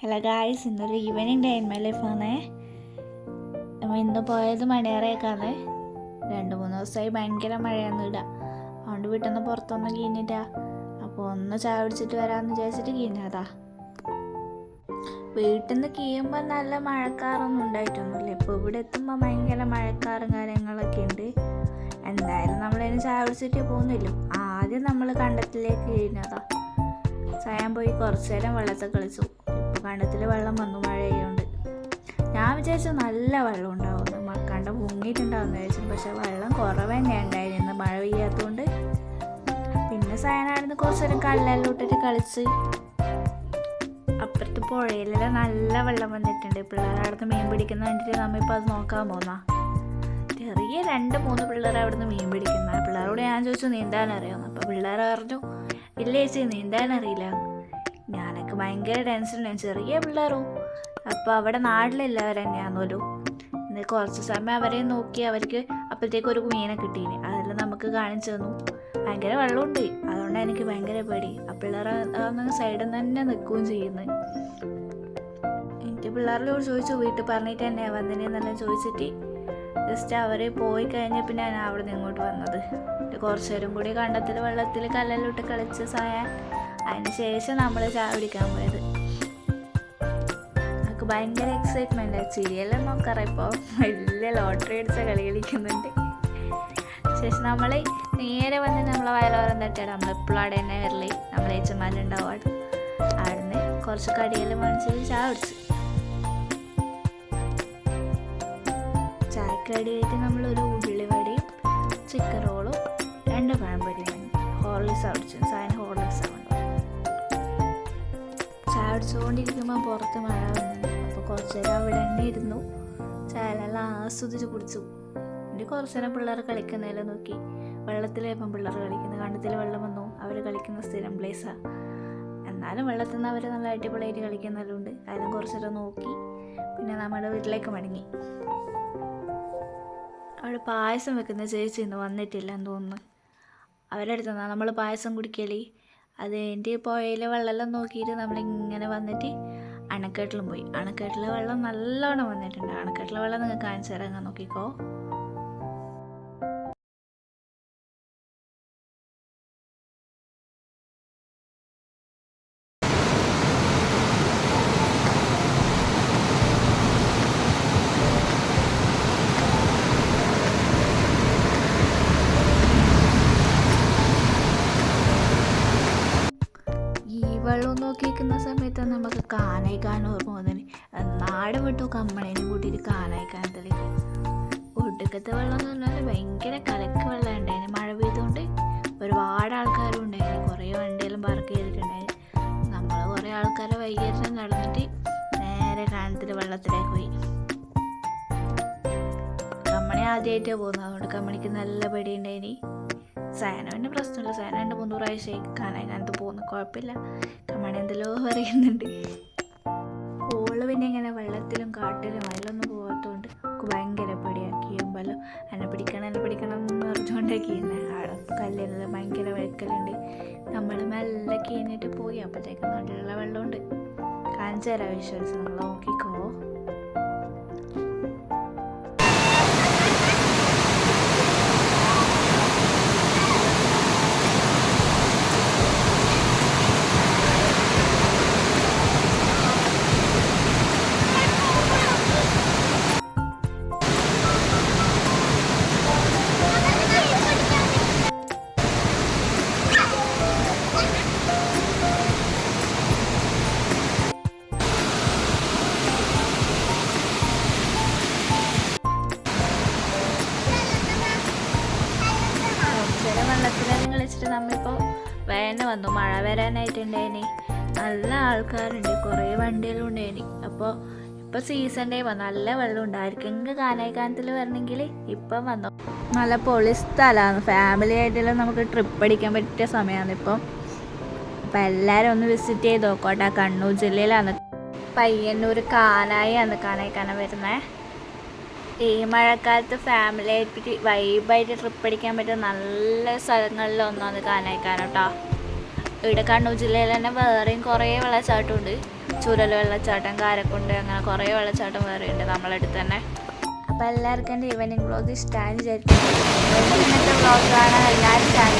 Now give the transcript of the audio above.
Hello guys, ഇന്നൊരു evening day in my ലൈഫാണേ. നമ്മൾ ഇന്ന് പോയത് മണിയറയൊക്കെയാണ്. 2-3 ദിവസമായി ഭയങ്കര മഴയൊന്നും ഇടാം. അതുകൊണ്ട് വീട്ടിൽ നിന്ന് പുറത്തൊന്നും കീഞ്ഞിട്ടാ. അപ്പോൾ ഒന്ന് ചായ പിടിച്ചിട്ട് വരാമെന്ന് വിചാരിച്ചിട്ട് കീഞ്ഞതാ. വീട്ടിൽ നിന്ന് കീയുമ്പോൾ നല്ല മഴക്കാറൊന്നും ഉണ്ടായിട്ടൊന്നുമില്ല. ഇപ്പോൾ ഇവിടെ എത്തുമ്പോൾ ഭയങ്കര മഴക്കാറും കാര്യങ്ങളൊക്കെ ഉണ്ട്. എന്തായാലും നമ്മളതിന് ചായ പിടിച്ചിട്ട് പോകുന്നില്ല. ആദ്യം നമ്മൾ കണ്ടത്തിലേക്ക് കീഞ്ഞതാ. ചായാൻ പോയി കുറച്ച് നേരം വെള്ളത്തിൽ കളിച്ചു. കണ്ടത്തിൽ വെള്ളം വന്നു മഴയുണ്ട്. ഞാൻ വിചാരിച്ചു നല്ല വെള്ളം ഉണ്ടാവുന്നു, കണ്ടം മുങ്ങിയിട്ടുണ്ടാവുമെന്ന് വിചാരിച്ചു. പക്ഷെ വെള്ളം കുറവ് തന്നെയാണ് ഉണ്ടായിരുന്നു, മഴ പെയ്യാത്തതുകൊണ്ട്. പിന്നെ സയനായിരുന്നു കുറച്ച് നേരം കല്ലെല്ലാം ഇട്ടിട്ട് കളിച്ച്. അപ്പുറത്ത് പുഴയിലെല്ലാം നല്ല വെള്ളം വന്നിട്ടുണ്ട്. പിള്ളേർ അവിടുന്ന് മീൻ പിടിക്കുന്ന കണ്ടിട്ട് നമ്മളിപ്പോൾ അത് നോക്കാൻ പോന്നാ. ചെറിയ 2-3 പിള്ളേർ അവിടുന്ന് മീൻ പിടിക്കുന്ന. പിള്ളേരോട് ഞാൻ ചോദിച്ചു നീന്താനറിയാമെന്ന്. അപ്പോൾ പിള്ളേർ പറഞ്ഞു ഇല്ല ചേച്ചി നീന്താനറിയില്ല. ഞാനൊക്കെ ഭയങ്കര ടെൻഷനാണ്, ചെറിയ പിള്ളേരും. അപ്പോൾ അവിടെ നാട്ടിലെല്ലാവരും തന്നെയാണല്ലോ. എന്നിട്ട് കുറച്ച് സമയം അവരെ നോക്കി. അവർക്ക് അപ്പോഴത്തേക്ക് ഒരു മീനെ കിട്ടീന്. അതെല്ലാം നമുക്ക് കാണിച്ചു തന്നു. ഭയങ്കര വെള്ളമുണ്ട്, അതുകൊണ്ട് എനിക്ക് ഭയങ്കര പേടി. ആ പിള്ളേർ സൈഡിൽ നിന്ന് തന്നെ നിൽക്കുകയും ചെയ്യുന്നത്. എനിക്ക് പിള്ളേരോട് ചോദിച്ചു വീട്ടിൽ പറഞ്ഞിട്ട് തന്നെ വന്നതിനെന്നെല്ലാം ചോദിച്ചിട്ട് ജസ്റ്റ് അവർ പോയി കഴിഞ്ഞാൽ പിന്നെ ഞാൻ അവിടെ നിന്ന് ഇങ്ങോട്ട് വന്നത്. കുറച്ച് നേരം കൂടി കണ്ടത്തിൽ വെള്ളത്തിൽ കല്ലെല്ലാം ഇട്ട് കളിച്ച് സായാൻ. അതിന് ശേഷം നമ്മൾ ചായ പിടിക്കാൻ പോയത്. നമുക്ക് ഭയങ്കര എക്സൈറ്റ്മെൻ്റ്. ചിരിയെല്ലാം നോക്കാറ്. ഇപ്പോൾ വലിയ ലോട്ടറി അടിച്ച കളി കളിക്കുന്നുണ്ട്. ശേഷം നമ്മൾ നേരെ വന്ന് നമ്മളെ വയലോരം തട്ടിയാണ്. നമ്മളെപ്പോഴും അവിടെ തന്നെ വരല്. നമ്മളെ ഏച്ചന്മാരുണ്ടാവും അവിടുന്ന് കുറച്ച് കടിയെല്ലാം മേടിച്ച് ചായ പിടിച്ച്. ചായക്കടിയായിട്ട് നമ്മളൊരു ഉള്ളിവടയും ചിക്കൻ റോളും 2 പഴംപൊരി വാങ്ങി. ഹോർലിക്സ് അടിച്ചു. സാധനം ഹോർലിക്സ് ആവുന്നു. ചായ അടിച്ചുകൊണ്ടിരിക്കുമ്പോൾ പുറത്ത് മഴ വന്നു. അപ്പോൾ കുറച്ച് നേരം അവിടെ തന്നെ ഇരുന്നു. ചായലെല്ലാം ആസ്വദിച്ച് കുടിച്ചു. എന്നിട്ട് കുറച്ച് നേരം പിള്ളേർ കളിക്കുന്നതെല്ലാം നോക്കി. വെള്ളത്തിലിപ്പം പിള്ളേർ കളിക്കുന്നത് കണ്ടത്തിൽ വെള്ളം വന്നു. അവർ കളിക്കുന്ന സ്ഥിരം പ്ലേസാണ്. എന്നാലും വെള്ളത്തിൽ നിന്ന് അവർ നല്ല അടിപൊളിയായിട്ട് കളിക്കുന്നതെല്ലാം ഉണ്ട്. അതെല്ലാം കുറച്ച് നേരം നോക്കി. പിന്നെ നമ്മുടെ വീട്ടിലേക്ക് മടങ്ങി. അവിടെ പായസം വെക്കുന്ന ചേച്ചി ഇന്ന് വന്നിട്ടില്ല എന്ന് തോന്നുന്നു. അവരുടെ അടുത്തുനിന്നാണ് നമ്മൾ പായസം കുടിക്കല്. അത് എൻ്റെ പുഴയിലെ വെള്ളമെല്ലാം നോക്കിയിട്ട് നമ്മളിങ്ങനെ വന്നിട്ട് അണക്കെട്ടിലും പോയി. അണക്കെട്ടിലെ വെള്ളം നല്ലോണം വന്നിട്ടുണ്ട്. അണക്കെട്ടിലെ വെള്ളം നിങ്ങൾക്ക് കാണിച്ചു തരാൻ നോക്കിക്കോ. വെള്ളം നോക്കി നിൽക്കുന്ന സമയത്ത് നമുക്ക് കാനായിക്കാൻ ഓർമ്മ വന്നതിന്. നാട് വിട്ടു കമ്മണേനും കൂട്ടിയിട്ട് കാനായിക്കാനത്തിലേക്ക്. ഒടുക്കത്തെ വെള്ളം എന്ന് പറഞ്ഞാൽ ഭയങ്കര കലക്ക് വെള്ളം ഉണ്ടായിരുന്നു. മഴ പെയ്തുകൊണ്ട് ഒരുപാട് ആൾക്കാരും ഉണ്ടായിരുന്നു. കുറേ വണ്ടിയെല്ലാം പാർക്ക് ചെയ്തിട്ടുണ്ടായിരുന്നു. നമ്മൾ കുറേ ആൾക്കാരെ വൈകിട്ട് നടന്നിട്ട് നേരെ കാനത്തിൽ വെള്ളത്തിലേക്ക് പോയി. കമ്മണി ആദ്യമായിട്ടാണ് പോകുന്നത്, അതുകൊണ്ട് കമ്മണിക്ക് നല്ല പേടിയുണ്ടായിനി. സയനവിൻ്റെ പ്രശ്നമില്ല. സയന 2-3 പ്രാവശ്യമായി കാനായിക്കാനത്ത് പോകുന്നു, കുഴപ്പമില്ല. കമ്മണി എന്തെല്ലോ പറയുന്നുണ്ട്. ഓള് പിന്നെ ഇങ്ങനെ വെള്ളത്തിലും കാട്ടിലും അതിലൊന്നും പോകാത്തതുകൊണ്ട് നമുക്ക് ഭയങ്കര പേടിയാക്കിയുമ്പല്ലോ. എന്നെ പിടിക്കണം എന്ന് പറഞ്ഞുകൊണ്ടൊക്കെയാണ്. അവിടെ കല്ലെല്ലാം ഭയങ്കര വഴുക്കലുണ്ട്. നമ്മൾ മെല്ലെ കീഞ്ഞിട്ട് പോയി. അപ്പോഴത്തേക്ക് നല്ല വെള്ളമുണ്ട്. കാണിച്ചു തരാം, വിശ്വസിച്ച് നമ്മൾ നോക്കിക്കോ. വെള്ളത്തിലെല്ലാം കളിച്ചിട്ട് നമ്മളിപ്പോൾ വേന വന്നു. മഴ വരാനായിട്ടുണ്ടായിനി. നല്ല ആൾക്കാരുണ്ട്, കുറേ വണ്ടിയെല്ലാം ഉണ്ടായിനി. ഇപ്പോൾ സീസൺ ടൈം നല്ല വെള്ളമുണ്ട്. ആർക്കെങ്കിലും കാനായിക്കാനത്തിൽ വരണമെങ്കിൽ ഇപ്പം വന്നു. നല്ല പൊളി സ്ഥലമാണ്. ഫാമിലി ആയിട്ടെല്ലാം നമുക്ക് ട്രിപ്പ് അടിക്കാൻ പറ്റിയ സമയമാണ് ഇപ്പം. അപ്പം എല്ലാവരും ഒന്ന് വിസിറ്റ് ചെയ്ത് നോക്കോട്ടെ. കണ്ണൂർ ജില്ലയിലാണ്, പയ്യന്നൂർ കാനായിയാണ് കാനായിക്കാനം വരുന്നത്. ഈ മഴക്കാലത്ത് ഫാമിലി ആയിട്ട് വൈബായിട്ട് ട്രിപ്പ് അടിക്കാൻ പറ്റിയ നല്ല സ്ഥലങ്ങളിലൊന്നാണ് കാനായിക്കാനം കേട്ടോ. ഇവിടെ കണ്ണൂർ ജില്ലയിൽ തന്നെ വേറെയും കുറേ വെള്ളച്ചാട്ടമുണ്ട്. ചൂരൽ വെള്ളച്ചാട്ടം, കാരക്കുണ്ട്, അങ്ങനെ കുറേ വെള്ളച്ചാട്ടം വേറെ ഉണ്ട് നമ്മളടുത്ത് തന്നെ. അപ്പോൾ എല്ലാവർക്കും എൻ്റെ ഈവനിങ് വ്ളോഗ് ഇഷ്ടമായി വിചാരിക്കുന്നു. ഇങ്ങനത്തെ വ്ളോഗ് കാണാൻ എല്ലാവരും ചാനൽ